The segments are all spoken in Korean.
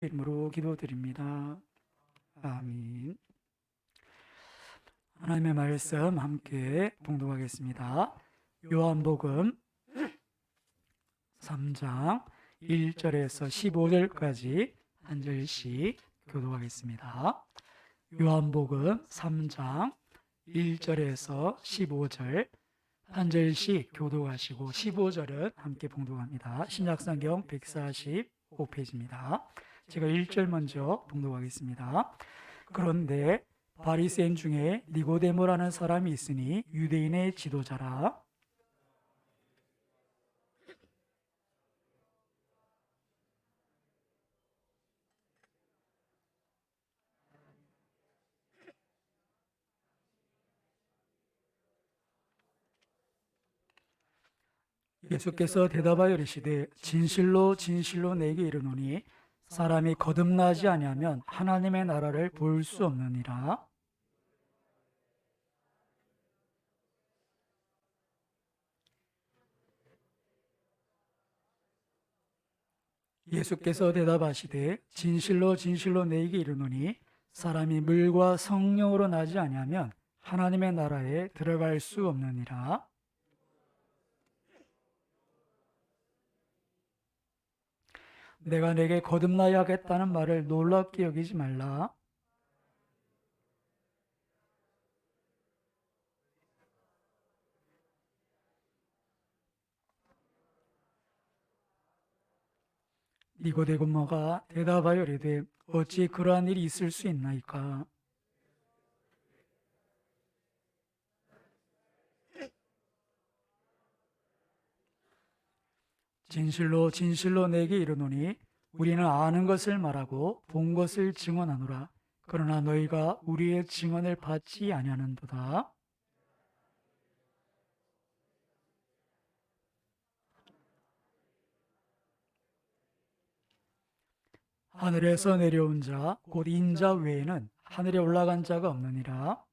이름으로 기도드립니다. 아멘. 하나님의 말씀 함께 봉독하겠습니다. 요한복음 3장 1절에서 15절까지 한 절씩 교독하겠습니다. 요한복음 3장 1절에서 15절 한 절씩 교독하시고 15절은 함께 봉독합니다. 신약성경 145페이지입니다. 제가 1절 먼저 봉독하겠습니다. 그런데 바리새인 중에 니고데모라는 사람이 있으니 유대인의 지도자라. 예수께서 대답하여 이르시되 진실로 진실로 내게 이르노니 사람이 거듭나지 아니하면 하나님의 나라를 볼 수 없느니라. 예수께서 대답하시되 진실로 진실로 내게 이르노니 사람이 물과 성령으로 나지 아니하면 하나님의 나라에 들어갈 수 없느니라. 내가 내게 거듭나야 하겠다는 말을 놀랍게 여기지 말라. 니고데모가 대답하여 이르되 어찌 그러한 일이 있을 수 있나이까. 진실로 진실로 내게 이르노니 우리는 아는 것을 말하고 본 것을 증언하노라. 그러나 너희가 우리의 증언을 받지 아니하는도다. 하늘에서 내려온 자 곧 인자 외에는 하늘에 올라간 자가 없느니라.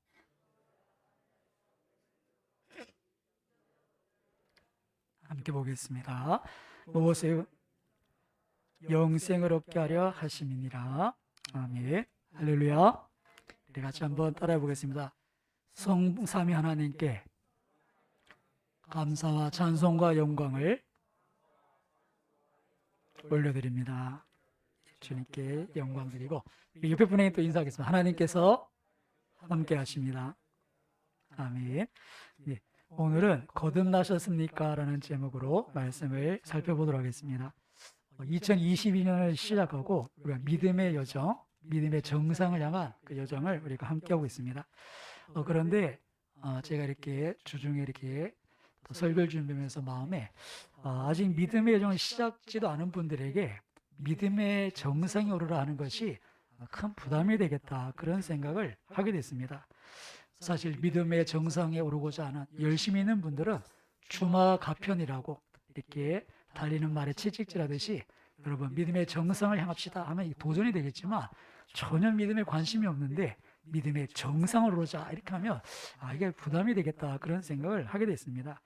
함께 보겠습니다. 무엇에 영생을 얻게 하려 하심이니라. 아멘. 할렐루야. 우리 같이 한번 따라해 보겠습니다. 성삼위 하나님께 감사와 찬송과 영광을 올려드립니다. 주님께 영광 드리고 옆에 분에게 또 인사하겠습니다. 하나님께서 함께 하십니다. 아멘. 예, 오늘은 거듭나셨습니까? 라는 제목으로 말씀을 살펴보도록 하겠습니다. 2022년을 시작하고 우리가 믿음의 여정, 믿음의 정상을 향한 그 여정을 우리가 함께하고 있습니다. 그런데 제가 이렇게 주중에 이렇게 설교를 준비하면서 마음에 아직 믿음의 여정을 시작지도 않은 분들에게 믿음의 정상에 오르라 하는 것이 큰 부담이 되겠다, 그런 생각을 하게 됐습니다. 사실 믿음의 정상에 오르고자 하는 열심히 있는 분들은 주마가편이라고 이렇게 달리는 말에 채찍질하듯이 여러분 믿음의 정상을 향합시다 하면 도전이 되겠지만 전혀 믿음에 관심이 없는데 믿음의 정상을 오르자 이렇게 하면 이게 부담이 되겠다, 그런 생각을 하게 됐습니다.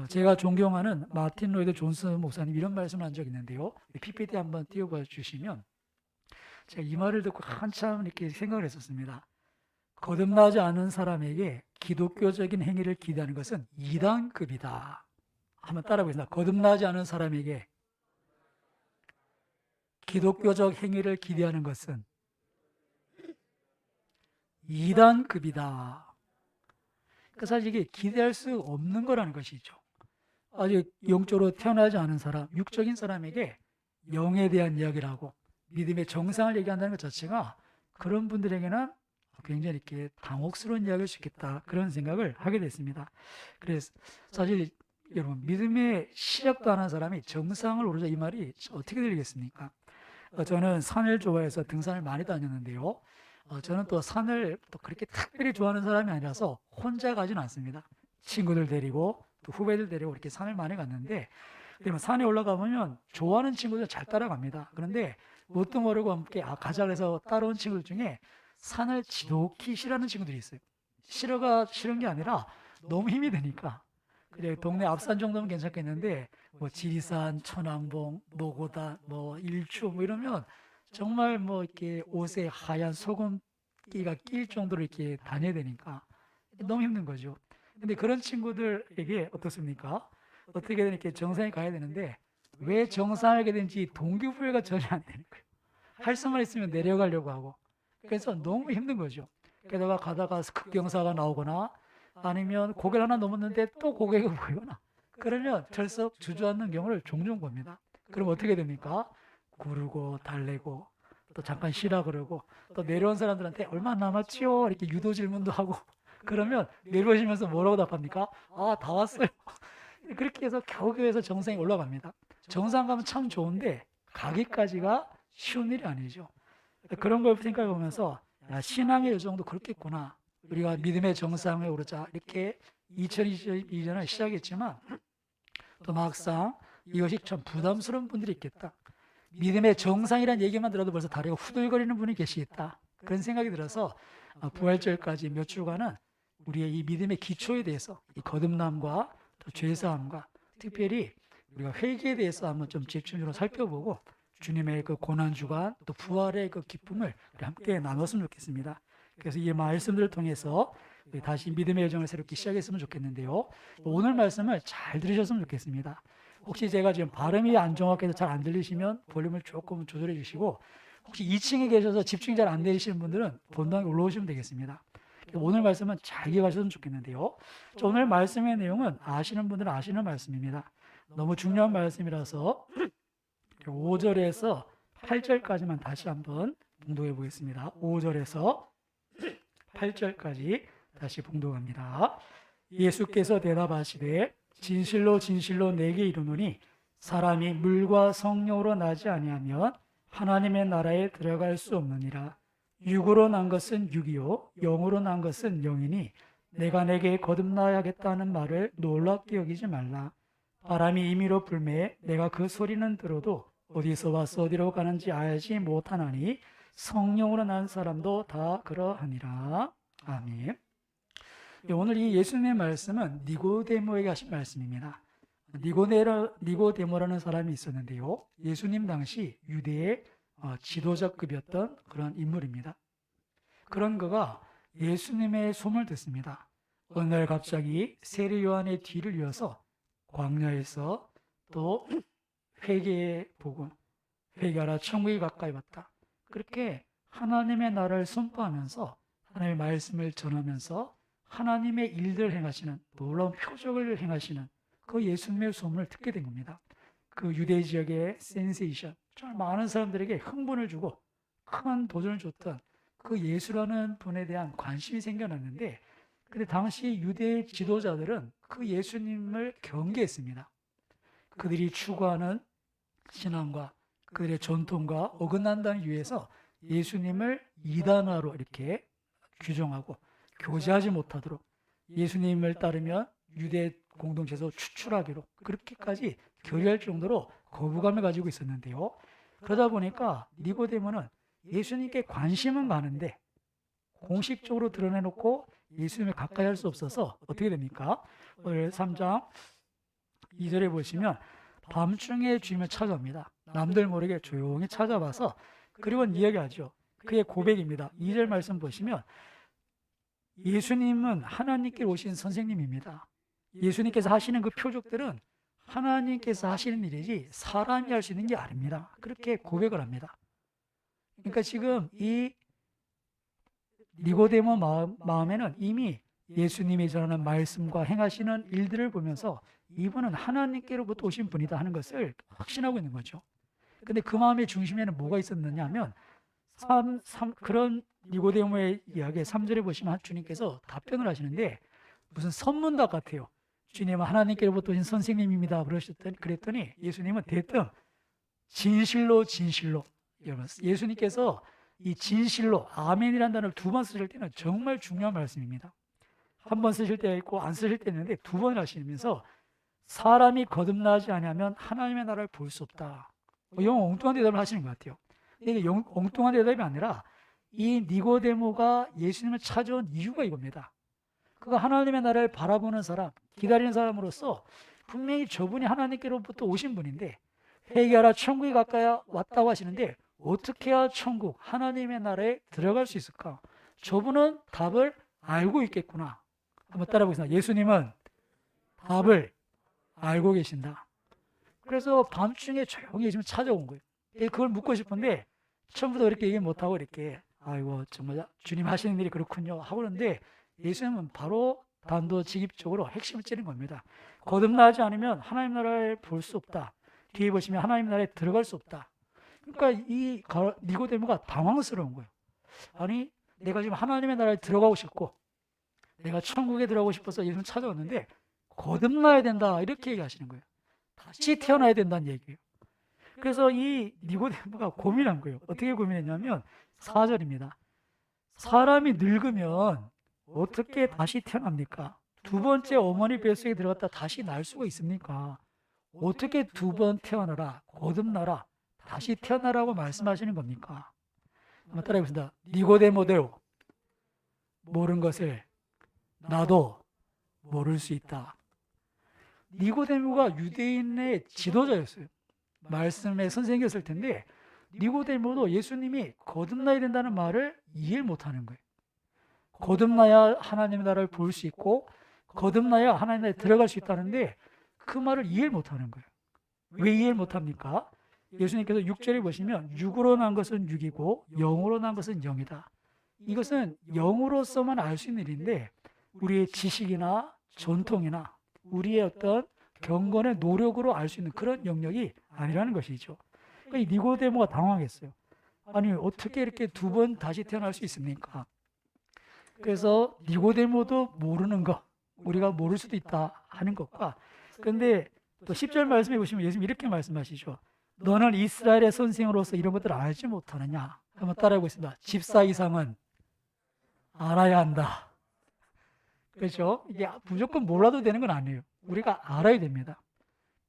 제가 존경하는 마틴 로이드 존스 목사님 이런 말씀을 한 적이 있는데요. PPT 한번 띄워봐 주시면 제가 이 말을 듣고 한참 이렇게 생각을 했었습니다. 거듭나지 않은 사람에게 기독교적인 행위를 기대하는 것은 2단급이다. 한번 따라 보겠습니다. 거듭나지 않은 사람에게 기독교적 행위를 기대하는 것은 2단급이다. 사실 이게 기대할 수 없는 거라는 것이죠. 아직 영적으로 태어나지 않은 사람, 육적인 사람에게 영에 대한 이야기를 하고 믿음의 정상을 얘기한다는 것 자체가 그런 분들에게는 굉장히 이렇게 당혹스러운 이야기일 수 있겠다, 그런 생각을 하게 됐습니다. 그래서 사실 여러분 믿음의 시작도 안 한 사람이 정상을 오르자 이 말이 어떻게 들리겠습니까? 저는 산을 좋아해서 등산을 많이 다녔는데요. 저는 또 산을 또 그렇게 특별히 좋아하는 사람이 아니라서 혼자 가지는 않습니다. 친구들 데리고 또 후배들 데리고 이렇게 산을 많이 갔는데, 그러면 산에 올라가 보면 좋아하는 친구들 잘 따라갑니다. 그런데 뭣도 모르고 함께 가자 그래서 따라온 친구들 중에 산을 지독히 싫어하는 친구들이 있어요. 싫은 게 아니라 너무 힘이 드니까. 그래 동네 앞산 정도면 괜찮겠는데 뭐 지리산, 천왕봉, 노고단, 뭐 일주 뭐 이러면 정말 뭐 이렇게 옷에 하얀 소금기가 낄 정도로 이렇게 다녀야 되니까 너무 힘든 거죠. 근데 그런 친구들에게 어떻습니까? 어떻게든 이렇게 정상에 가야 되는데 왜 정상에 가게 된지 동기부여가 전혀 안 되는 거예요. 할 수만 있으면 내려가려고 하고. 그래서 너무 힘든 거죠. 게다가 가다가 급경사가 나오거나 아니면 고개를 하나 넘었는데 또 고개가 보이거나 그러면 철썩 주저앉는 경우를 종종 봅니다. 그럼 어떻게 됩니까? 구르고 달래고 또 잠깐 쉬라 그러고 또 내려온 사람들한테 얼마 남았지요? 이렇게 유도 질문도 하고 그러면 내려오시면서 뭐라고 답합니까? 아, 다 왔어요. 그렇게 해서 겨우겨우해서 정상에 올라갑니다. 정상 가면 참 좋은데 가기까지가 쉬운 일이 아니죠. 그런 걸 생각해 보면서 야, 신앙의 여정도 그렇겠구나. 우리가 믿음의 정상에 오르자 이렇게 2022년을 시작했지만 또 막상 이것이 참 부담스러운 분들이 있겠다. 믿음의 정상이라는 얘기만 들어도 벌써 다리가 후들거리는 분이 계시겠다. 그런 생각이 들어서 부활절까지 몇 주간은 우리의 이 믿음의 기초에 대해서 이 거듭남과 또 죄사함과 특별히 우리가 회개에 대해서 한번 좀 집중적으로 살펴보고 주님의 그 고난주간 또 부활의 그 기쁨을 우리 함께 나눴으면 좋겠습니다. 그래서 이 말씀들을 통해서 다시 믿음의 여정을 새롭게 시작했으면 좋겠는데요. 오늘 말씀을 잘 들으셨으면 좋겠습니다. 혹시 제가 지금 발음이 안 정확해서 잘 안 들리시면 볼륨을 조금 조절해 주시고 혹시 2층에 계셔서 집중이 잘 안 되시는 분들은 본당에 올라오시면 되겠습니다. 오늘 말씀은 잘 기억하셨으면 좋겠는데요. 오늘 말씀의 내용은 아시는 분들은 아시는 말씀입니다. 너무 중요한 말씀이라서 5절에서 8절까지만 다시 한번 봉독해 보겠습니다. 5절에서 8절까지 다시 봉독합니다. 예수께서 대답하시되 진실로 진실로 내게 이르노니 사람이 물과 성령으로 나지 아니하면 하나님의 나라에 들어갈 수 없느니라. 육으로 난 것은 육이요 영으로 난 것은 영이니 내가 내게 거듭나야겠다는 말을 놀랍게 여기지 말라. 바람이 임의로 불매 내가 그 소리는 들어도 어디서 와서 어디로 가는지 알지 못하나니 성령으로 난 사람도 다 그러하니라. 아멘. 오늘 이 예수님의 말씀은 니고데모에게 하신 말씀입니다. 니고데모라는 사람이 있었는데요. 예수님 당시 유대의 지도자급이었던 그런 인물입니다. 그런 그가 예수님의 소문을 듣습니다. 어느 날 갑자기 세례 요한의 뒤를 이어서 광야에서 또 회개의 복음, 회개하라 천국이 가까이 왔다. 그렇게 하나님의 나라를 선포하면서 하나님의 말씀을 전하면서 하나님의 일들을 행하시는 놀라운 표적을 행하시는 그 예수님의 소문을 듣게 된 겁니다. 그 유대 지역의 센세이션, 정말 많은 사람들에게 흥분을 주고 큰 도전을 줬던 그 예수라는 분에 대한 관심이 생겨났는데 근데 당시 유대 지도자들은 그 예수님을 경계했습니다. 그들이 추구하는 신앙과 그들의 전통과 어긋난다는 이유에서 예수님을 이단화로 이렇게 규정하고 교제하지 못하도록 예수님을 따르면 유대 공동체에서 추출하기로 그렇게까지 결의할 정도로 거부감을 가지고 있었는데요. 그러다 보니까 니고데모는 예수님께 관심은 많은데 공식적으로 드러내놓고 예수님을 가까이 할 수 없어서 어떻게 됩니까? 오늘 3장 2절에 보시면 밤중에 주님을 찾아옵니다. 남들 모르게 조용히 찾아와서 그리고 이야기하죠. 그의 고백입니다. 2절 말씀 보시면 예수님은 하나님께 오신 선생님입니다. 예수님께서 하시는 그 표적들은 하나님께서 하시는 일이지 사람이 할 수 있는 게 아닙니다. 그렇게 고백을 합니다. 그러니까 지금 이 니고데모 마음에는 이미 예수님이 전하는 말씀과 행하시는 일들을 보면서 이분은 하나님께로부터 오신 분이다 하는 것을 확신하고 있는 거죠. 근데 그 마음의 중심에는 뭐가 있었느냐 하면 그런 니고데모의 이야기에 3절에 보시면 주님께서 답변을 하시는데 무슨 선문답 같아요. 주님은 하나님께로부터 오신 선생님입니다. 그랬더니 예수님은 대뜸 진실로 진실로 예수님께서 이 진실로 아멘이라는 단어를 2번 쓰실 때는 정말 중요한 말씀입니다. 한 번 쓰실 때가 있고 안 쓰실 때 있는데 2번 하시면서 사람이 거듭나지 않으면 하나님의 나라를 볼 수 없다. 영 엉뚱한 대답을 하시는 것 같아요. 이게 엉뚱한 대답이 아니라 이 니고데모가 예수님을 찾아온 이유가 이겁니다. 그가 하나님의 나라를 바라보는 사람, 기다리는 사람으로서 분명히 저분이 하나님께로부터 오신 분인데 회개하라 천국이 가까이 왔다고 하시는데 어떻게 해야 천국, 하나님의 나라에 들어갈 수 있을까? 저분은 답을 알고 있겠구나. 한번 따라 보겠습니다. 예수님은 답을 알고 계신다. 그래서 밤중에 조용히 지금 찾아온 거예요. 그걸 묻고 싶은데 처음부터 그렇게 얘기 못하고 이렇게 아이고 정말 주님 하시는 일이 그렇군요 하고 그러는데 예수님은 바로 단도직입적으로 핵심을 찌른 겁니다. 거듭나지 않으면 하나님 나라에 볼 수 없다. 뒤에 보시면 하나님 나라에 들어갈 수 없다. 그러니까 이 니고데모가 당황스러운 거예요. 아니 내가 지금 하나님의 나라에 들어가고 싶고 내가 천국에 들어가고 싶어서 예수님 찾아왔는데 거듭나야 된다 이렇게 얘기하시는 거예요. 다시 태어나야 된다는 얘기예요. 그래서 이 니고데모가 고민한 거예요. 어떻게 고민했냐면 4절입니다. 사람이 늙으면 어떻게 다시 태어납니까? 두 번째 어머니 뱃속에 들어갔다 다시 날 수가 있습니까? 어떻게 두 번 태어나라, 거듭나라, 다시 태어나라고 말씀하시는 겁니까? 한번 따라해보겠습니다. 니고데모대로 모르는 것을 나도 모를 수 있다. 니고데모가 유대인의 지도자였어요. 말씀의 선생이었을 텐데 니고데모도 예수님이 거듭나야 된다는 말을 이해를 못하는 거예요. 거듭나야 하나님의 나라를 볼 수 있고 거듭나야 하나님의 나라에 들어갈 수 있다는데 그 말을 이해를 못하는 거예요. 왜 이해를 못합니까? 예수님께서 6절에 보시면 육으로 난 것은 육이고 영으로 난 것은 영이다. 이것은 영으로서만 알 수 있는 일인데 우리의 지식이나 전통이나 우리의 어떤 경건의 노력으로 알 수 있는 그런 영역이 아니라는 것이죠. 그러니까 이 니고데모가 당황했어요. 아니 어떻게 이렇게 두 번 다시 태어날 수 있습니까? 그래서 니고데모도 모르는 것, 우리가 모를 수도 있다 하는 것과 그런데 또 10절 말씀해 보시면 예수님 이렇게 말씀하시죠. 너는 이스라엘의 선생으로서 이런 것들을 알지 못하느냐? 한번 따라해 보겠습니다. 집사 이상은 알아야 한다. 그렇죠? 이게 무조건 몰라도 되는 건 아니에요. 우리가 알아야 됩니다.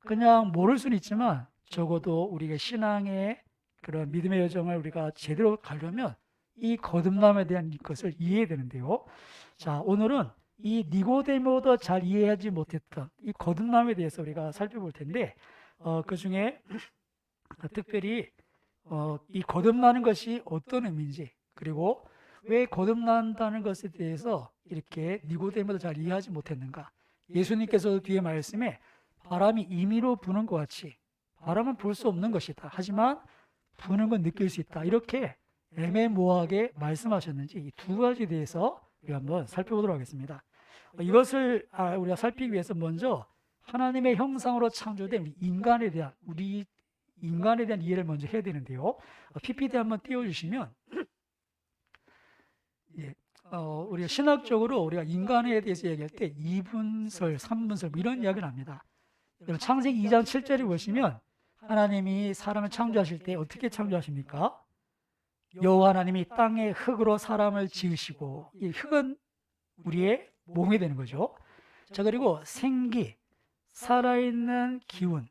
그냥 모를 수는 있지만 적어도 우리가 신앙의 그런 믿음의 여정을 우리가 제대로 가려면 이 거듭남에 대한 것을 이해해야 되는데요. 자, 오늘은 이 니고데모도 잘 이해하지 못했던 이 거듭남에 대해서 우리가 살펴볼 텐데 그 중에 특별히 이 거듭나는 것이 어떤 의미인지 그리고 왜 거듭난다는 것에 대해서 이렇게 니고데모도 잘 이해하지 못했는가. 예수님께서도 뒤에 말씀에 바람이 임의로 부는 것 같이 바람은 볼 수 없는 것이다. 하지만 부는 건 느낄 수 있다. 이렇게 애매모호하게 말씀하셨는지 이 두 가지에 대해서 우리가 한번 살펴보도록 하겠습니다. 이것을 우리가 살피기 위해서 먼저 하나님의 형상으로 창조된 우리 인간에 대한 이해를 먼저 해야 되는데요. PPT 한번 띄워주시면 예, 우리가 신학적으로 우리가 인간에 대해서 얘기할 때 2분설, 3분설 이런 이야기를 합니다. 창세기 2장 7절에 보시면 하나님이 사람을 창조하실 때 어떻게 창조하십니까? 여호와 하나님이 땅의 흙으로 사람을 지으시고 이 흙은 우리의 몸이 되는 거죠. 자, 그리고 생기, 살아있는 기운,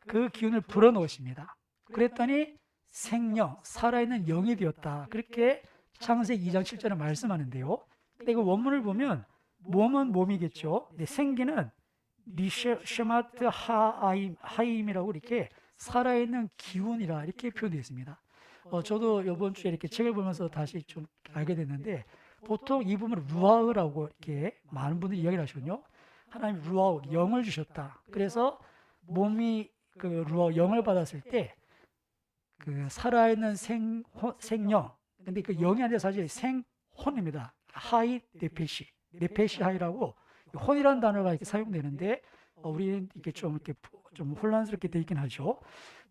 그 기운을 불어넣으십니다. 그랬더니 생명, 살아있는 영이 되었다. 그렇게 창세기 2장 7절에 말씀하는데요. 근데 그 원문을 보면 몸은 몸이겠죠. 근데 생기는 니쉐마트 하임이라고 이렇게 살아있는 기운이라 이렇게 표현되어 있습니다. 저도 이번 주에 이렇게 책을 보면서 다시 좀 알게 됐는데 보통 이 부분을 루아흐라고 이렇게 많은 분들이 이야기를 하시거든요. 하나님 루아흐, 영을 주셨다. 그래서 몸이 그 루아흐 영을 받았을 때 그 살아있는 생령, 근데 그 영이 아니라 사실 생혼입니다. 하이 네페시, 네페시 하이라고 혼이라는 단어가 이렇게 사용되는데 우리는 이렇게 좀 혼란스럽게 되어 있긴 하죠.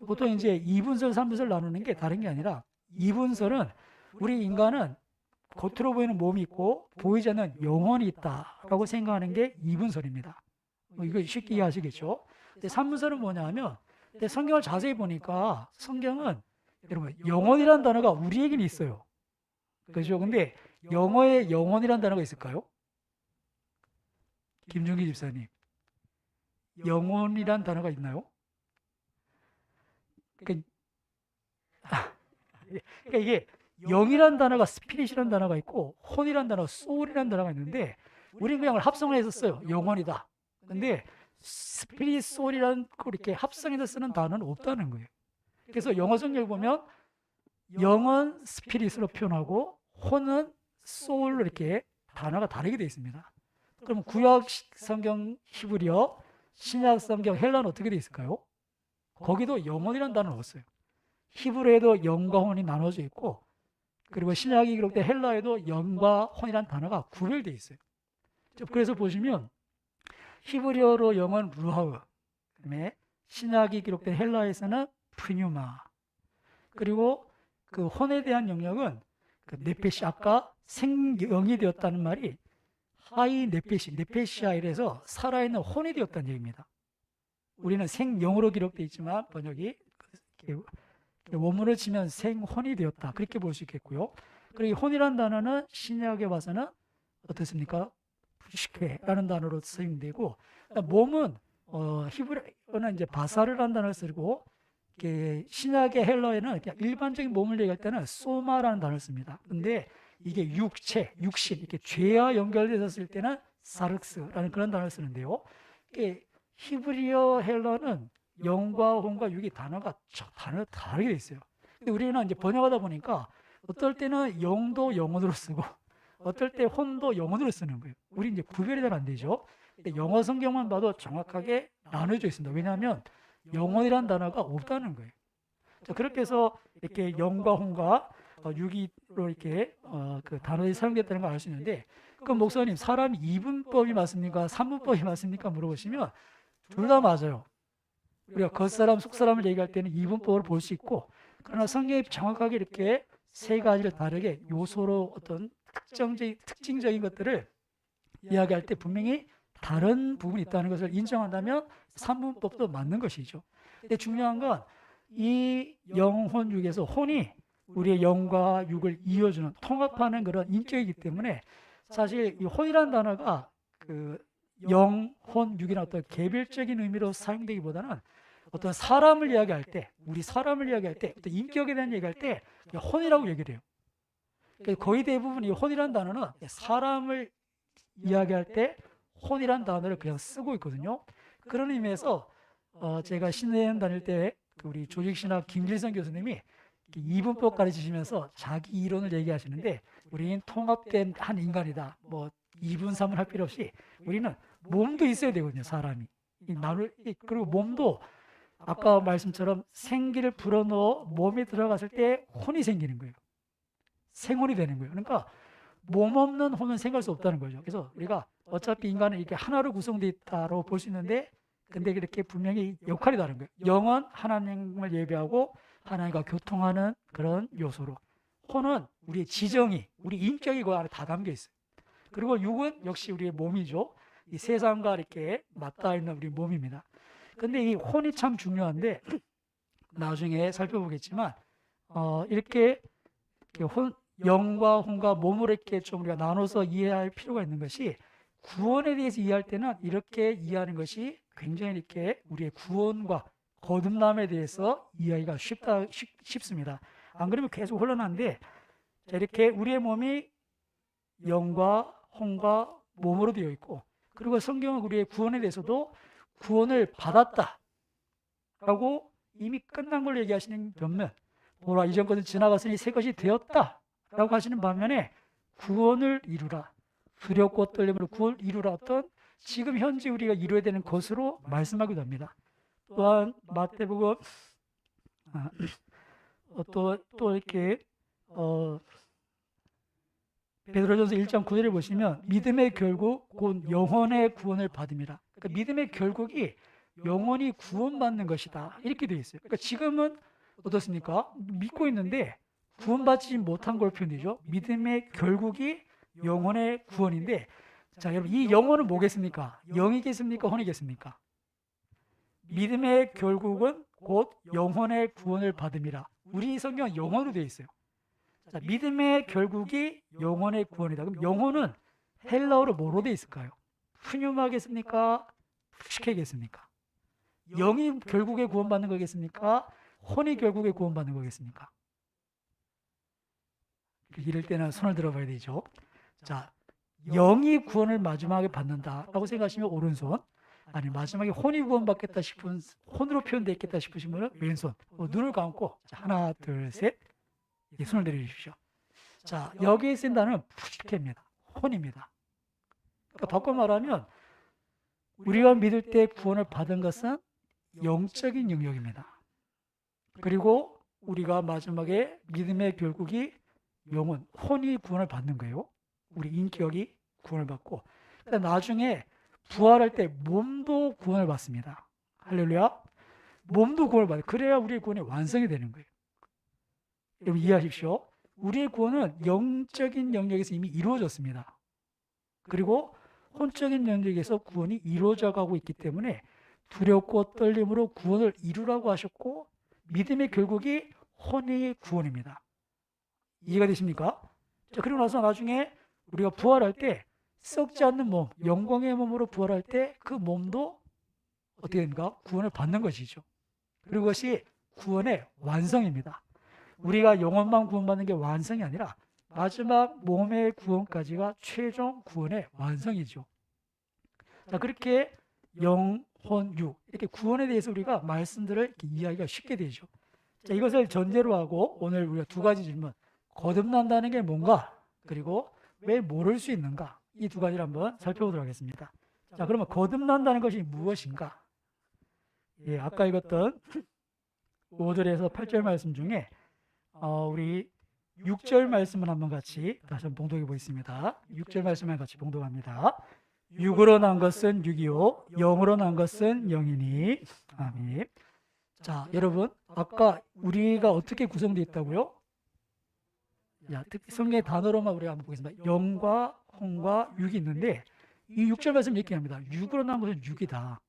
보통 이제 2분설, 3분설 나누는 게 다른 게 아니라 2분설은 우리 인간은 겉으로 보이는 몸이 있고 보이지 않는 영혼이 있다라고 생각하는 게 2분설입니다. 이거 쉽게 이해하시겠죠? 근데 3분설은 뭐냐 하면 성경을 자세히 보니까 성경은 여러분 영혼이라는 단어가 우리에게는 있어요. 그렇죠? 근데 영어에 영혼이라는 단어가 있을까요? 김종기 집사님, 영혼이란 단어가 있나요? 그러니까 이게 영이란 단어가 스피릿이란 단어가 있고 혼이란 단어, 소울이란 단어가 있는데 우리는 그냥 합성을 해서 써요. 영혼이다. 근데 스피릿, 소울이란 이렇게 합성해서 쓰는 단어는 없다는 거예요. 그래서 영어 성경을 보면 영은 스피릿으로 표현하고 혼은 소울로 이렇게 단어가 다르게 되어 있습니다. 그럼 구약 성경 히브리어, 신약 성경 헬라는 어떻게 되어 있을까요? 거기도 영혼이라는 단어를 넣었어요. 히브리어에도 영과 혼이 나눠져 있고, 그리고 신약이 기록된 헬라에도 영과 혼이라는 단어가 구별되어 있어요. 그래서 보시면 히브리어로 영은 루하우, 그다음에 신약이 기록된 헬라에서는 프뉴마, 그리고 그 혼에 대한 영역은 그 네페시, 아까 생영이 되었다는 말이 하이 네페시, 네페시아 이래서 살아있는 혼이 되었다는 얘기입니다. 우리는 생영으로 기록되어 있지만 번역이 원문을 치면 생혼이 되었다, 그렇게 볼 수 있겠고요. 그리고 혼이라는 단어는 신약에 와서는 어떻습니까? 푸시케라는 단어로 쓰임되고, 몸은 히브리어는 이제 바사르라는 단어를 쓰고, 신약의 헬라어에는 그냥 일반적인 몸을 얘기할 때는 소마라는 단어를 씁니다. 근데 이게 육체, 육신, 이렇게 죄와 연결되어 있을 때는 사르스라는 그런 단어를 쓰는데요. 히브리어 헬라어는 영과 혼과 육이 단어가 다르게 돼 있어요. 근데 우리는 이제 번역하다 보니까 어떨 때는 영도 영혼으로 쓰고 어떨 때 혼도 영혼으로 쓰는 거예요. 우리 이제 구별이 잘 안 되죠. 근데 영어 성경만 봐도 정확하게 나눠져 있습니다. 왜냐하면 영혼이라는 단어가 없다는 거예요. 자, 그렇게 해서 이렇게 영과 혼과 육이로 이렇게 그 단어들이 사용됐다는 걸 알 수 있는데, 그럼 목사님, 사람 이분법이 맞습니까? 삼분법이 맞습니까? 물어보시면 둘 다 맞아요. 우리가 겉사람, 속사람을 얘기할 때는 이분법을 볼 수 있고, 그러나 성경이 정확하게 이렇게 세 가지를 다르게 요소로 어떤 특징적인 것들을 이야기할 때 분명히 다른 부분이 있다는 것을 인정한다면 삼분법도 맞는 것이죠. 근데 중요한 건 이 영혼 육에서 혼이 우리의 영과 육을 이어주는, 통합하는 그런 인격이기 때문에 사실 이 혼이라는 단어가 그 영, 혼, 육이나 어떤 개별적인 의미로 사용되기보다는 어떤 사람을 이야기할 때, 우리 사람을 이야기할 때, 어떤 인격에 대한 얘기할 때 혼이라고 얘기를 해요. 그러니까 거의 대부분 이 혼이라는 단어는 사람을 이야기할 때 혼이라는 단어를 그냥 쓰고 있거든요. 그런 의미에서 제가 신대원 다닐 때 우리 조직신학 김길성 교수님이 이분법 가르치시면서 자기 이론을 얘기하시는데, 우리는 통합된 한 인간이다. 뭐 2분 3분 할 필요 없이 우리는 몸도 있어야 되거든요. 사람이 그리고 몸도 아까 말씀처럼 생기를 불어넣어 몸에 들어갔을 때 혼이 생기는 거예요. 생혼이 되는 거예요. 그러니까 몸 없는 혼은 생길 수 없다는 거죠. 그래서 우리가 어차피 인간은 이렇게 하나로 구성되어 있다고 볼 수 있는데, 근데 이렇게 분명히 역할이 다른 거예요. 영은 하나님을 예배하고 하나님과 교통하는 그런 요소로, 혼은 우리의 지정이, 우리 인격이 그 안에 다 담겨 있어요. 그리고 육은 역시 우리의 몸이죠. 이 세상과 이렇게 맞닿아 있는 우리 몸입니다. 근데 이 혼이 참 중요한데, 나중에 살펴보겠지만 이렇게 영과 혼과 몸을 이렇게 좀 우리가 나눠서 이해할 필요가 있는 것이, 구원에 대해서 이해할 때는 이렇게 이해하는 것이 굉장히 이렇게 우리의 구원과 거듭남에 대해서 이해하기가 쉽습니다. 안 그러면 계속 혼란한데, 이렇게 우리의 몸이 영과 혼과 몸으로 되어 있고, 그리고 성경은 우리의 구원에 대해서도 구원을 받았다라고 이미 끝난 걸 얘기하시는 반면, 보라 이전 것은 지나갔으니 새 것이 되었다라고 하시는 반면에 구원을 이루라, 두렵고 떨림으로 구원을 이루라, 어떤 지금 현재 우리가 이루어야 되는 것으로 말씀하기도 합니다. 또한 마태복음 또 이렇게 베드로전서 1장 9절에 보시면 믿음의 결국 곧 영혼의 구원을 받음이라. 그러니까 믿음의 결국이 영혼이 구원받는 것이다, 이렇게 되어 있어요. 그러니까 지금은 어떻습니까? 믿고 있는데 구원받지 못한 걸 표현되죠. 믿음의 결국이 영혼의 구원인데, 자 여러분, 이 영혼은 뭐겠습니까? 영이겠습니까? 혼이겠습니까? 믿음의 결국은 곧 영혼의 구원을 받음이라. 우리 성경은 영혼으로 되어 있어요. 자, 믿음의 결국이 영혼의 구원이다. 그럼 영혼은 헬라어로 뭐로 되어 있을까요? 푸뉴마겠습니까? 푸시케겠습니까? 영이 결국에 구원받는 거겠습니까? 혼이 결국에 구원받는 거겠습니까? 이럴 때는 손을 들어봐야 되죠. 자, 영이 구원을 마지막에 받는다라고 생각하시면 오른손, 아니 마지막에 혼이 구원받겠다 싶은, 혼으로 표현되어 있겠다 싶으시면 왼손. 눈을 감고, 자, 하나 둘 셋. 예, 손을 내려주십시오. 자, 여기에 쓴 단어는 푸시케입니다. 혼입니다. 그러니까 바꿔 말하면 우리가 믿을 때 구원을 받은 것은 영적인 영역입니다. 그리고 우리가 마지막에 믿음의 결국이 영혼, 혼이 구원을 받는 거예요. 우리 인격이 구원을 받고 나중에 부활할 때 몸도 구원을 받습니다. 할렐루야. 몸도 구원을 받아요. 그래야 우리의 구원이 완성이 되는 거예요. 여러분 이해하십시오. 우리의 구원은 영적인 영역에서 이미 이루어졌습니다. 그리고 혼적인 영역에서 구원이 이루어져 가고 있기 때문에 두렵고 떨림으로 구원을 이루라고 하셨고 믿음의 결국이 혼의 구원입니다. 이해가 되십니까? 자, 그리고 나서 나중에 우리가 부활할 때 썩지 않는 몸, 영광의 몸으로 부활할 때 그 몸도 어떻게 됩니까? 구원을 받는 것이죠. 그리고 그것이 구원의 완성입니다. 우리가 영혼만 구원받는 게 완성이 아니라 마지막 몸의 구원까지가 최종 구원의 완성이죠. 자, 그렇게 영, 혼, 육 이렇게 구원에 대해서 우리가 말씀들을 이렇게 이해하기가 쉽게 되죠. 자, 이것을 전제로 하고 오늘 우리가 두 가지 질문, 거듭난다는 게 뭔가, 그리고 왜 모를 수 있는가, 이 두 가지를 한번 살펴보도록 하겠습니다. 자, 그러면 거듭난다는 것이 무엇인가? 예, 아까 읽었던 5절에서 8절 말씀 중에 우리 6절 말씀을 한번 같이 다시 한번 봉독해 보겠습니다. 6절 말씀을 같이 봉독합니다. 육으로 난 것은 육이요 영으로 난 것은 영이니. 아멘. 자, 여러분 아까 우리가 어떻게 구성되어 있다고요? 야, 성경의 단어로만 우리가 한번 보겠습니다. 영과 혼과 육이 있는데 이 6절 말씀 이렇게 합니다. 육으로 난 것은 육이다.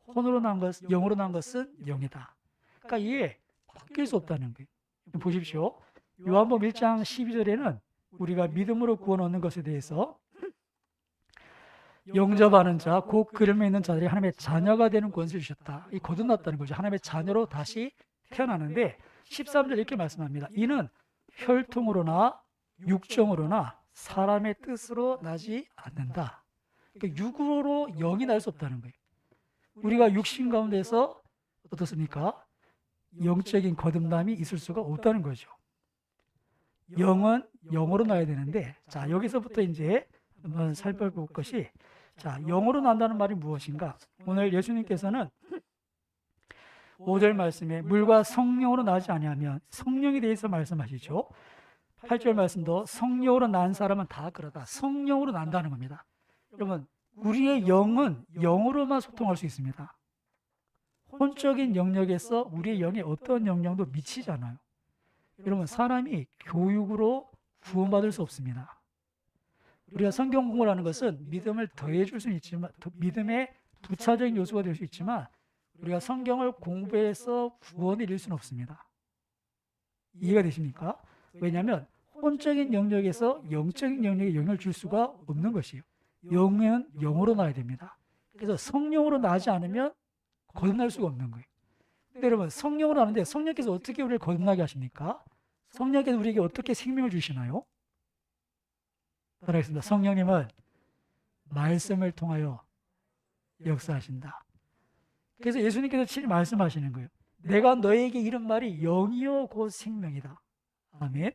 혼으로 난 것, 영으로 난 것은 영이다. 그러니까 이게 바뀔 수 없다는 거예요. 보십시오. 요한복음 1장 12절에는 우리가 믿음으로 구원 얻는 것에 대해서 영접하는 자, 곧 그름에 있는 자들이 하나님의 자녀가 되는 권세를 주셨다. 이 거듭났다는 거죠. 하나님의 자녀로 다시 태어나는데 13절 이렇게 말씀합니다. 이는 혈통으로나 육정으로나 사람의 뜻으로 나지 않는다. 그러니까 육으로 영이 날 수 없다는 거예요. 우리가 육신 가운데서 어떻습니까? 영적인 거듭남이 있을 수가 없다는 거죠. 영은 영으로 나야 되는데, 자, 여기서부터 이제 한번 살펴볼 것이, 자, 영으로 난다는 말이 무엇인가? 오늘 예수님께서는 5절 말씀에 물과 성령으로 나지 아니하면, 성령에 대해서 말씀하시죠. 8절 말씀도 성령으로 난 사람은 다 그러다. 성령으로 난다는 겁니다. 여러분, 우리의 영은 영으로만 소통할 수 있습니다. 혼적인 영역에서 우리의 영에 어떤 영향도 미치지 않아요. 여러분, 사람이 교육으로 구원받을 수 없습니다. 우리가 성경 공부를 하는 것은 믿음을 더해줄 수는 있지만, 믿음의 부차적인 요소가 될 수 있지만 우리가 성경을 공부해서 구원을 이룰 수는 없습니다. 이해가 되십니까? 왜냐하면 혼적인 영역에서 영적인 영역에 영향을 줄 수가 없는 것이에요. 영은 영으로 나야 됩니다. 그래서 성령으로 나지 않으면 거듭날 수가 없는 거예요. 근데 여러분, 성령으로 나는데 성령께서 어떻게 우리를 거듭나게 하십니까? 성령께서 우리에게 어떻게 생명을 주시나요? 따라하겠습니다. 성령님은 말씀을 통하여 역사하신다. 그래서 예수님께서 친히 말씀하시는 거예요. 내가 너에게 이른 말이 영이요 곧 생명이다. 아멘.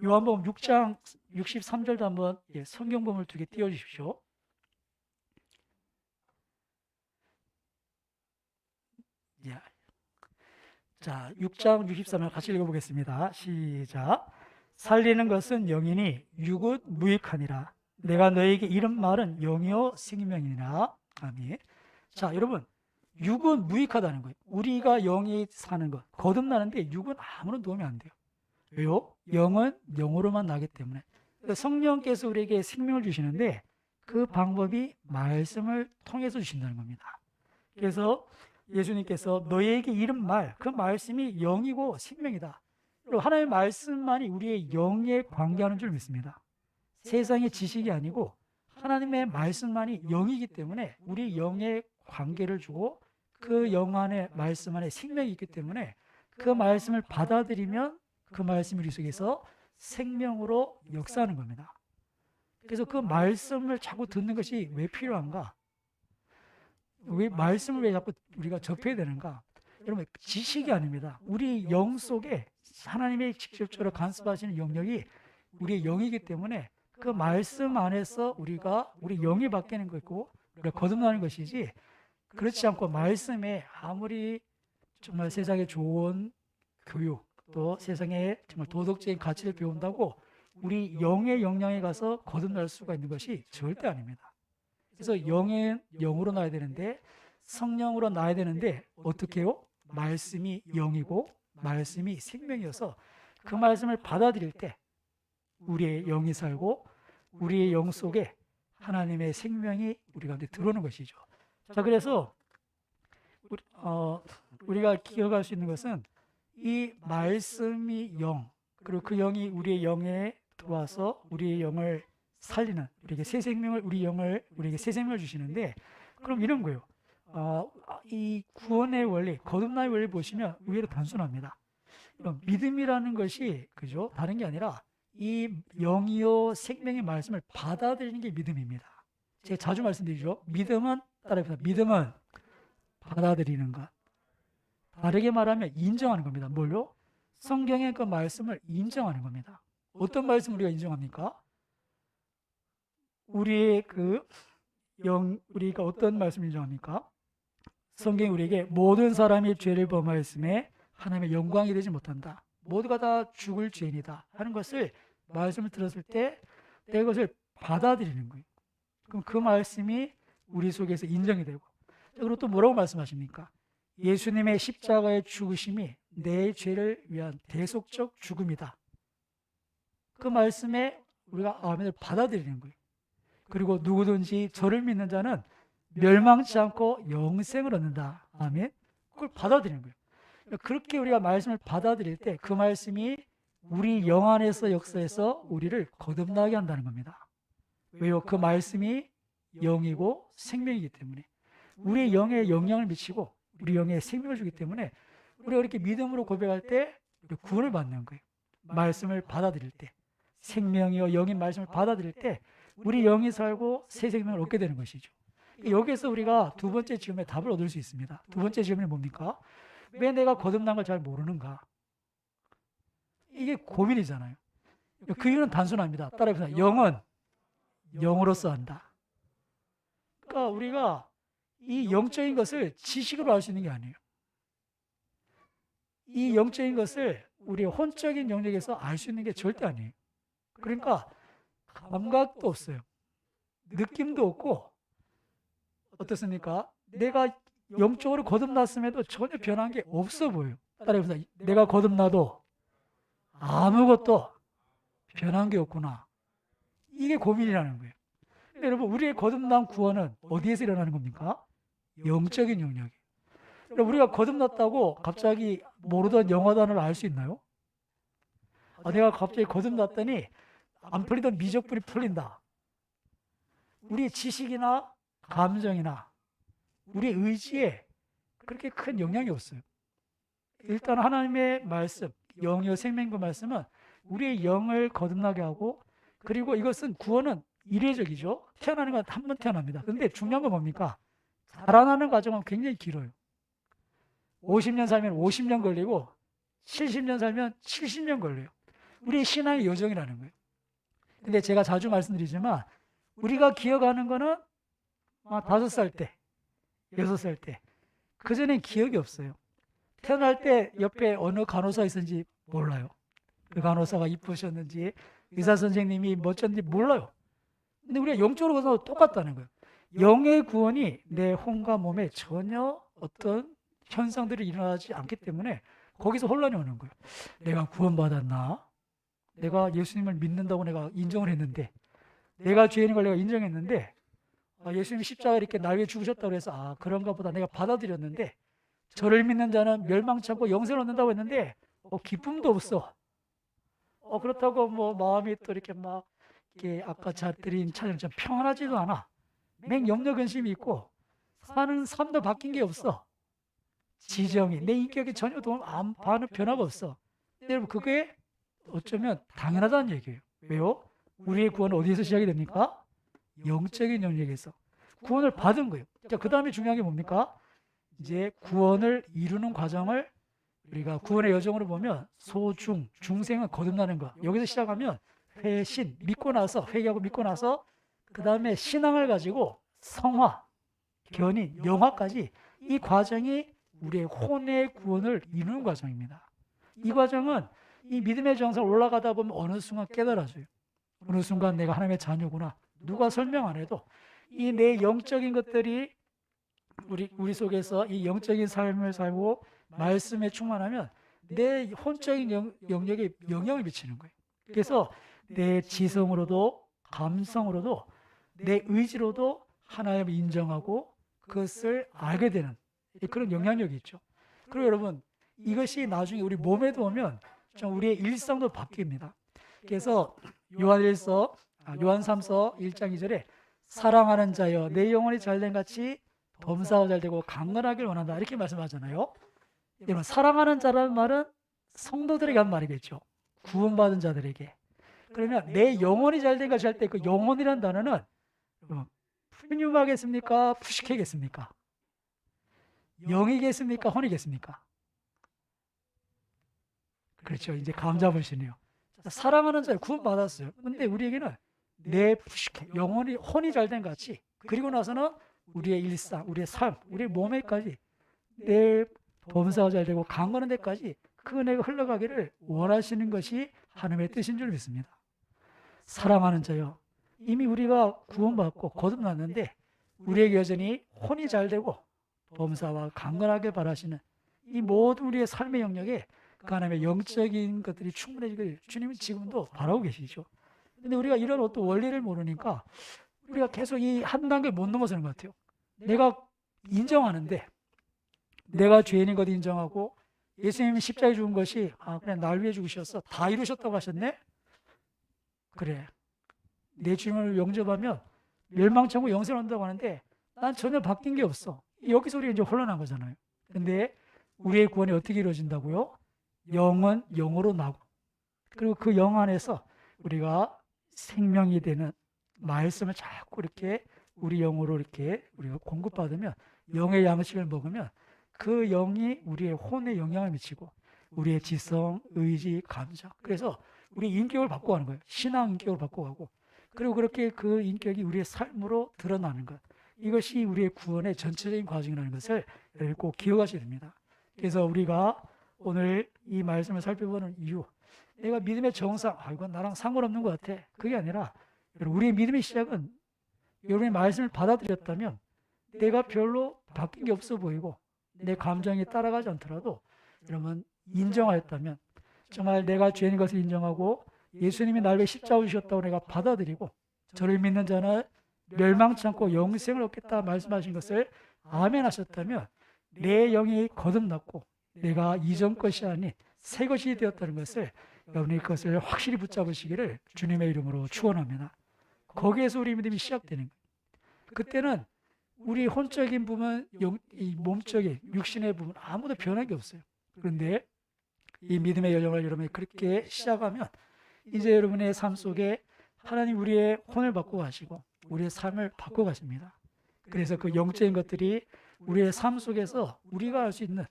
요한복음 6장 63절도 한번 성경본을 두 개 띄워주십시오. 자, 6장 63절 같이 읽어보겠습니다. 시작. 살리는 것은 영이니 육은 무익하니라. 내가 너에게 이른 말은 영이요 생명이니라. 아멘. 자, 여러분, 육은 무익하다는 거예요. 우리가 영이 사는 것, 거듭나는데 육은 아무런 도움이 안 돼요. 왜요? 영은 영으로만 나기 때문에. 성령께서 우리에게 생명을 주시는데 그 방법이 말씀을 통해서 주신다는 겁니다. 그래서 예수님께서 너에게 이른 말, 그 말씀이 영이고 생명이다. 하나님의 말씀만이 우리의 영에 관계하는 줄 믿습니다. 세상의 지식이 아니고 하나님의 말씀만이 영이기 때문에 우리 영에 관계를 주고 그 영 안에 말씀 안에 생명이 있기 때문에 그 말씀을 받아들이면 그 말씀이 우리 속에서 생명으로 역사하는 겁니다. 그래서 그 말씀을 자꾸 듣는 것이 왜 필요한가? 왜 말씀을 왜 자꾸 우리가 접해야 되는가? 여러분, 지식이 아닙니다. 우리 영 속에 하나님의 직접적으로 간섭하시는 영역이 우리의 영이기 때문에 그 말씀 안에서 우리 영이 바뀌는 것이고 우리가 거듭나는 것이지, 그렇지 않고 말씀에 아무리 정말 세상에 좋은 교육, 또 세상에 정말 도덕적인 가치를 배운다고 우리 영의 역량에 가서 거듭날 수가 있는 것이 절대 아닙니다. 그래서 영은 영으로 나야 되는데, 성령으로 나야 되는데 어떻게 해요? 말씀이 영이고 말씀이 생명이어서 그 말씀을 받아들일 때 우리의 영이 살고 우리의 영 속에 하나님의 생명이 우리 가운데 들어오는 것이죠. 자, 그래서 우리가 기억할 수 있는 것은 이 말씀이 영, 그리고 그 영이 우리의 영에 들어와서 우리의 영을 살리는, 우리에게 새 생명을, 우리에게 새 생명을 주시는데, 그럼 이런 거예요. 이 구원의 원리, 거듭남의 원리 보시면 의외로 단순합니다. 믿음이라는 것이, 그죠? 다른 게 아니라 이 영이요 생명의 말씀을 받아들이는 게 믿음입니다. 제가 자주 말씀드리죠. 믿음은, 따라해보세요. 믿음은 받아들이는 것. 다르게 말하면 인정하는 겁니다. 뭘요? 성경의 그 말씀을 인정하는 겁니다. 어떤 말씀 우리가 인정합니까? 우리의 우리가 어떤 말씀을 인정합니까? 성경이 우리에게 모든 사람이 죄를 범하였음에 하나님의 영광이 되지 못한다. 모두가 다 죽을 죄인이다 하는 것을 말씀을 들었을 때 내가 그것을 받아들이는 거예요. 그럼 그 말씀이 우리 속에서 인정이 되고, 그리고 또 뭐라고 말씀하십니까? 예수님의 십자가의 죽으심이 내 죄를 위한 대속적 죽음이다. 그 말씀에 우리가 아멘을 받아들이는 거예요. 그리고 누구든지 저를 믿는 자는 멸망치 않고 영생을 얻는다. 아멘. 그걸 받아들이는 거예요. 그렇게 우리가 말씀을 받아들일 때 그 말씀이 우리 영 안에서 역사해서 우리를 거듭나게 한다는 겁니다. 왜요? 그 말씀이 영이고 생명이기 때문에, 우리의 영에 영향을 미치고 우리 영에 생명을 주기 때문에 우리가 이렇게 믿음으로 고백할 때 구원을 받는 거예요. 말씀을 받아들일 때, 생명이요 영인 말씀을 받아들일 때 우리 영이 살고 새 생명을 얻게 되는 것이죠. 여기에서 우리가 두 번째 질문에 답을 얻을 수 있습니다. 두 번째 질문이 뭡니까? 왜 내가 거듭난 걸 잘 모르는가? 이게 고민이잖아요. 그 이유는 단순합니다. 따라해보세요. 영은 영으로서 한다. 그러니까 우리가 이 영적인 것을 지식으로 알 수 있는 게 아니에요. 이 영적인 것을 우리의 혼적인 영역에서 알 수 있는 게 절대 아니에요. 그러니까 감각도 없어요. 느낌도 없고, 어떻습니까? 내가 영적으로 거듭났음에도 전혀 변한 게 없어 보여요. 따라해보세요. 내가 거듭나도 아무것도 변한 게 없구나. 이게 고민이라는 거예요. 여러분, 우리의 거듭난 구원은 어디에서 일어나는 겁니까? 영적인 영역이에요. 우리가 거듭났다고 갑자기 모르던 영어 단어를 알 수 있나요? 내가 갑자기 거듭났더니 안 풀리던 미적분이 풀린다. 우리의 지식이나 감정이나 우리의 의지에 그렇게 큰 영향이 없어요. 일단 하나님의 말씀, 영이요 생명과 말씀은 우리의 영을 거듭나게 하고, 그리고 이것은 구원은 이례적이죠. 태어나는 건 한 번 태어납니다. 그런데 중요한 건 뭡니까? 자라나는 과정은 굉장히 길어요. 50년 살면 50년 걸리고 70년 살면 70년 걸려요. 우리의 신앙의 여정이라는 거예요. 근데 제가 자주 말씀드리지만 우리가 기억하는 거는 5살 때, 6살 때, 그전엔 기억이 없어요. 태어날 때 옆에 어느 간호사 있었는지 몰라요. 그 간호사가 이쁘셨는지 의사 선생님이 멋졌는지 몰라요. 근데 우리가 영적으로 가서 똑같다는 거예요. 영의 구원이 내 혼과 몸에 전혀 어떤 현상들이 일어나지 않기 때문에 거기서 혼란이 오는 거예요. 내가 구원받았나? 내가 예수님을 믿는다고 내가 인정을 했는데, 내가 죄인인 걸 내가 인정했는데, 예수님이 십자가에 이렇게 날 위해 죽으셨다고 해서 그런가 보다 내가 받아들였는데, 저를 믿는 자는 멸망치 않고 영생을 얻는다고 했는데 기쁨도 없어. 그렇다고 마음이 또 이렇게 이렇게 아까 드린 찬양처럼 평안하지도 않아. 맹염려 근심이 있고 사는 삶도 바뀐 게 없어. 지정이, 내 인격이 전혀 변화가 없어. 여러분, 그게 어쩌면 당연하다는 얘기예요. 왜요? 우리의 구원은 어디에서 시작이 됩니까? 영적인 영역에서 구원을 받은 거예요. 자, 그 다음에 중요한 게 뭡니까? 이제 구원을 이루는 과정을 우리가 구원의 여정으로 보면 소중, 중생은 거듭나는 것. 여기서 시작하면 회신, 믿고 나서, 회개하고 믿고 나서 그 다음에 신앙을 가지고 성화, 견인, 영화까지 이 과정이 우리의 혼의 구원을 이루는 과정입니다. 이 과정은 이 믿음의 정상을 올라가다 보면 어느 순간 깨달아져요. 어느 순간 내가 하나님의 자녀구나. 누가 설명 안 해도 이 내 영적인 것들이 우리 속에서 이 영적인 삶을 살고 말씀에 충만하면 내 혼적인 영역에 영향을 미치는 거예요. 그래서 내 지성으로도 감성으로도 내 의지로도 하나님을 인정하고 그것을 알게 되는 그런 영향력이 있죠. 그리고 여러분 이것이 나중에 우리 몸에도 오면 좀 우리의 일상도 바뀝니다. 그래서 요한 3서 1장 2절에 사랑하는 자여 내 영혼이 잘된 같이 범사가 잘되고 강건하길 원한다 이렇게 말씀하잖아요. 여러분 사랑하는 자라는 말은 성도들에게 한 말이겠죠. 구원받은 자들에게. 그러면 내 영혼이 잘된 같이 할 때 그 영혼이라는 단어는 푸념하겠습니까? 푸식하겠습니까? 영이겠습니까? 혼이겠습니까? 그렇죠. 이제 감 잡으시네요. 사랑하는 자를 구원받았어요. 근데 우리에게는 내 푸식해, 영혼이, 혼이 잘된 같이 그리고 나서는 우리의 일상, 우리의 삶, 우리의 몸에까지 내 범사가 잘 되고 강건한 데까지 그 은혜가 흘러가기를 원하시는 것이 하나님의 뜻인 줄 믿습니다. 사랑하는 자요. 이미 우리가 구원받고 거듭났는데 우리에게 여전히 혼이 잘 되고 범사와 강건하게 바라시는 이 모든 우리의 삶의 영역에 그 하나님의 영적인 것들이 충분해지길 주님은 지금도 바라고 계시죠. 근데 우리가 이런 어떤 원리를 모르니까 우리가 계속 이 한 단계 못 넘어서는 것 같아요. 내가 인정하는데 내가 죄인인 것 인정하고 예수님이 십자가에 죽은 것이 그래 날 위해 죽으셨어. 다 이루셨다고 하셨네. 그래. 내 주님을 영접하면 멸망천국 영생을 한다고 하는데 난 전혀 바뀐 게 없어. 여기서 우리가 이제 혼란한 거잖아요. 근데 우리의 구원이 어떻게 이루어진다고요? 영은 영으로 나고 그리고 그 영 안에서 우리가 생명이 되는 말씀을 자꾸 이렇게 우리 영으로 이렇게 우리가 공급받으면 영의 양식을 먹으면 그 영이 우리의 혼에 영향을 미치고 우리의 지성, 의지, 감정 그래서 우리 인격을 바꿔가는 거예요. 신앙 인격을 바꿔가고 그리고 그렇게 그 인격이 우리의 삶으로 드러나는 것 이것이 우리의 구원의 전체적인 과정이라는 것을 여러분 꼭 기억하셔야 됩니다. 그래서 우리가 오늘 이 말씀을 살펴보는 이유 내가 믿음의 정상 이건 나랑 상관없는 것 같아 그게 아니라 우리의 믿음의 시작은 여러분의 말씀을 받아들였다면 내가 별로 바뀐 게 없어 보이고 내 감정이 따라가지 않더라도 여러분 인정하였다면 정말 내가 죄인 것을 인정하고 예수님이 나를 위해 십자가 주셨다고 내가 받아들이고 저를 믿는 자는 멸망치 않고 영생을 얻겠다 말씀하신 것을 아멘 하셨다면 내 영이 거듭났고 내가 이전 것이 아닌 새 것이 되었다는 것을 여러분이 그것을 확실히 붙잡으시기를 주님의 이름으로 축원합니다. 거기에서 우리 믿음이 시작되는 거예요. 그때는 우리 혼적인 부분, 이 몸적인 육신의 부분 아무도 변한 게 없어요. 그런데 이 믿음의 여정을 여러분이 그렇게 시작하면 이제 여러분의 삶 속에 하나님 우리의 혼을 바꿔 가시고 우리의 삶을 바꿔 가십니다. 그래서 그 영적인 것들이 우리의 삶 속에서 우리가 알 수 있는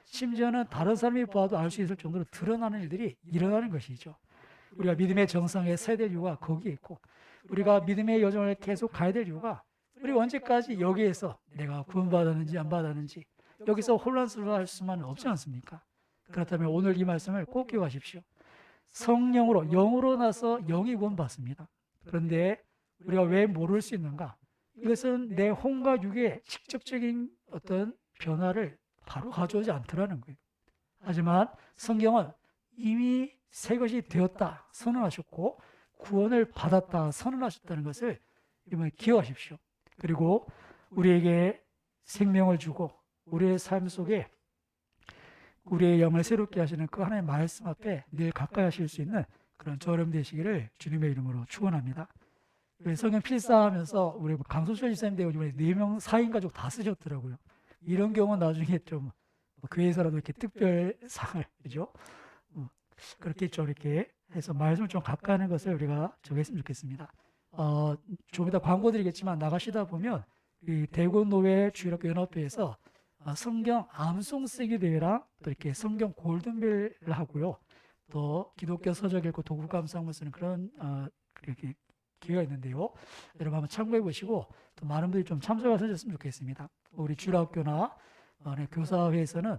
심지어는 다른 사람이 봐도 알 수 있을 정도로 드러나는 일들이 일어나는 것이죠. 우리가 믿음의 정상에 서야 될 이유가 거기에 있고 우리가 믿음의 여정을 계속 가야 될 이유가 우리가 언제까지 여기에서 내가 구원받았는지 안 받았는지 여기서 혼란스러워할 수만 없지 않습니까? 그렇다면 오늘 이 말씀을 꼭 기억하십시오. 성령으로 영으로 나서 영이 구원받습니다. 그런데 우리가 왜 모를 수 있는가? 이것은 내 혼과 육의 직접적인 어떤 변화를 바로 가져오지 않더라는 거예요. 하지만 성경은 이미 새 것이 되었다 선언하셨고 구원을 받았다 선언하셨다는 것을 이번에 기억하십시오. 그리고 우리에게 생명을 주고 우리의 삶 속에 우리의 영을 새롭게 하시는 그 하나님의 말씀 앞에 늘 가까이 하실 수 있는 그런 저렴 되시기를 주님의 이름으로 축원합니다. 성경 필사하면서 우리 강소철 지사님 되고 이번에 4명 4인 가족 다 쓰셨더라고요. 이런 경우는 나중에 좀 교회에서라도 이렇게 특별상을 그죠? 그렇게 좀 이렇게 해서 말씀을 좀 가까이 하는 것을 우리가 정했으면 좋겠습니다. 좀 이따 광고 드리겠지만 나가시다 보면 이 대구노회 주일학교 연합회에서 성경 암송 쓰기 대회랑 또 이렇게 성경 골든벨을 하고요. 또 기독교 서적 읽고 도구 감상을 쓰는 그런 이렇게 기회가 있는데요. 여러분 한번 참고해 보시고 또 많은 분들이 좀 참석하셨으면 좋겠습니다. 우리 주일학교나 교사회에서는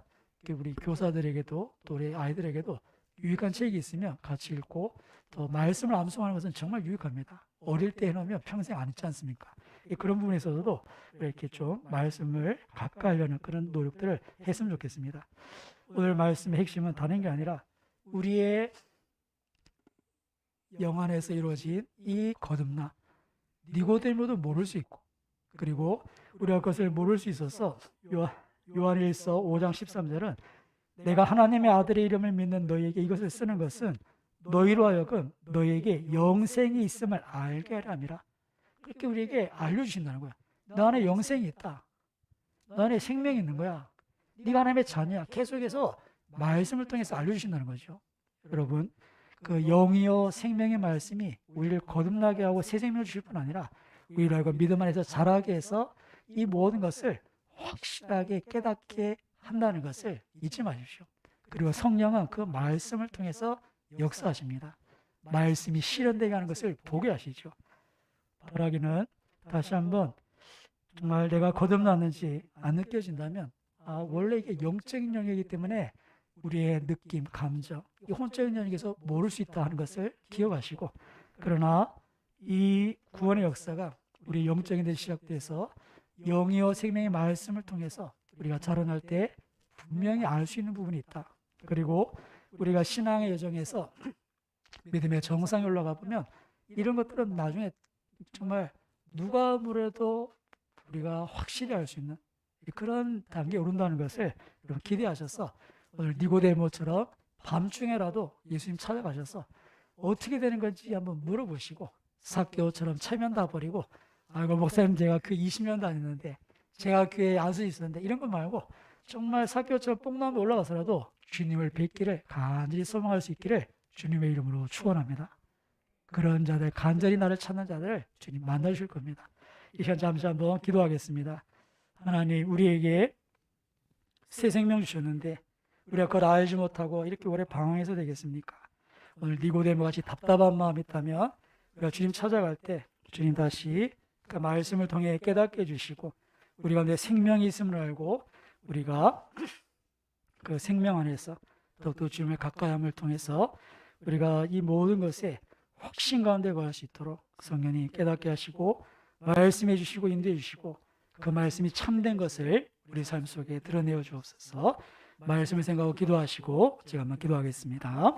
우리 교사들에게도 또 우리 아이들에게도 유익한 책이 있으면 같이 읽고 또 말씀을 암송하는 것은 정말 유익합니다. 어릴 때 해놓으면 평생 안 잊지 않습니까? 그런 부분에 있어서도 이렇게 좀 말씀을 가까이 하려는 그런 노력들을 했으면 좋겠습니다. 오늘 말씀의 핵심은 다른 게 아니라 우리의 영 안에서 이루어진 이 거듭나 니고데모도 모를 수 있고 그리고 우리가 그것을 모를 수 있어서 요한일서 5장 13절은 내가 하나님의 아들의 이름을 믿는 너희에게 이것을 쓰는 것은 너희로 하여금 너희에게 영생이 있음을 알게 하려 함이라. 그렇게 우리에게 알려주신다는 거야. 너 안에 영생이 있다. 너 안에 생명이 있는 거야. 네가 하나님의 자녀야. 계속해서 말씀을 통해서 알려주신다는 거죠. 여러분, 그 영이요 생명의 말씀이 우리를 거듭나게 하고 새 생명을 주실 뿐 아니라 우리를 알고 믿음 안에서 자라게 해서 이 모든 것을 확실하게 깨닫게 한다는 것을 잊지 마십시오. 그리고 성령은 그 말씀을 통해서 역사하십니다. 말씀이 실현되게 하는 것을 보게 하시죠. 바라기는 다시 한번 정말 내가 거듭났는지 안 느껴진다면 원래 이게 영적인 영역이기 때문에 우리의 느낌, 감정, 이 혼적인 영역에서 모를 수 있다 하는 것을 기억하시고 그러나 이 구원의 역사가 우리 영적인 데 시작돼서 영이요 생명의 말씀을 통해서 우리가 자라날 때 분명히 알 수 있는 부분이 있다. 그리고 우리가 신앙의 여정에서 믿음의 정상에 올라가 보면 이런 것들은 나중에 정말 누가 뭐래도 우리가 확실히 알 수 있는 그런 단계에 오른다는 것을 여러분 기대하셔서 오늘 니고데모처럼 밤중에라도 예수님 찾아가셔서 어떻게 되는 건지 한번 물어보시고 삭개오처럼 체면 다 버리고 아이고 목사님 제가 그 20년 다녔는데 제가 교회에 안수 있었는데 이런 거 말고 정말 삭개오처럼 뽕나무 올라가서라도 주님을 뵙기를 간절히 소망할 수 있기를 주님의 이름으로 축원합니다. 그런 자들 간절히 나를 찾는 자들을 주님 만나주실 겁니다. 이 시간 잠시 한번 기도하겠습니다. 하나님 우리에게 새 생명 주셨는데 우리가 그걸 알지 못하고 이렇게 오래 방황해서 되겠습니까? 오늘 니고데모 같이 답답한 마음이 있다면 우리가 주님 찾아갈 때 주님 다시 그 말씀을 통해 깨닫게 해주시고 우리 가운데 생명이 있음을 알고 우리가 그 생명 안에서 더욱더 주님의 가까이함을 통해서 우리가 이 모든 것에 확신 가운데 거할 수 있도록 성령님 깨닫게 하시고 말씀해 주시고 인도해 주시고 그 말씀이 참된 것을 우리 삶 속에 드러내어 주옵소서. 말씀을 생각하고 기도하시고 제가 한번 기도하겠습니다.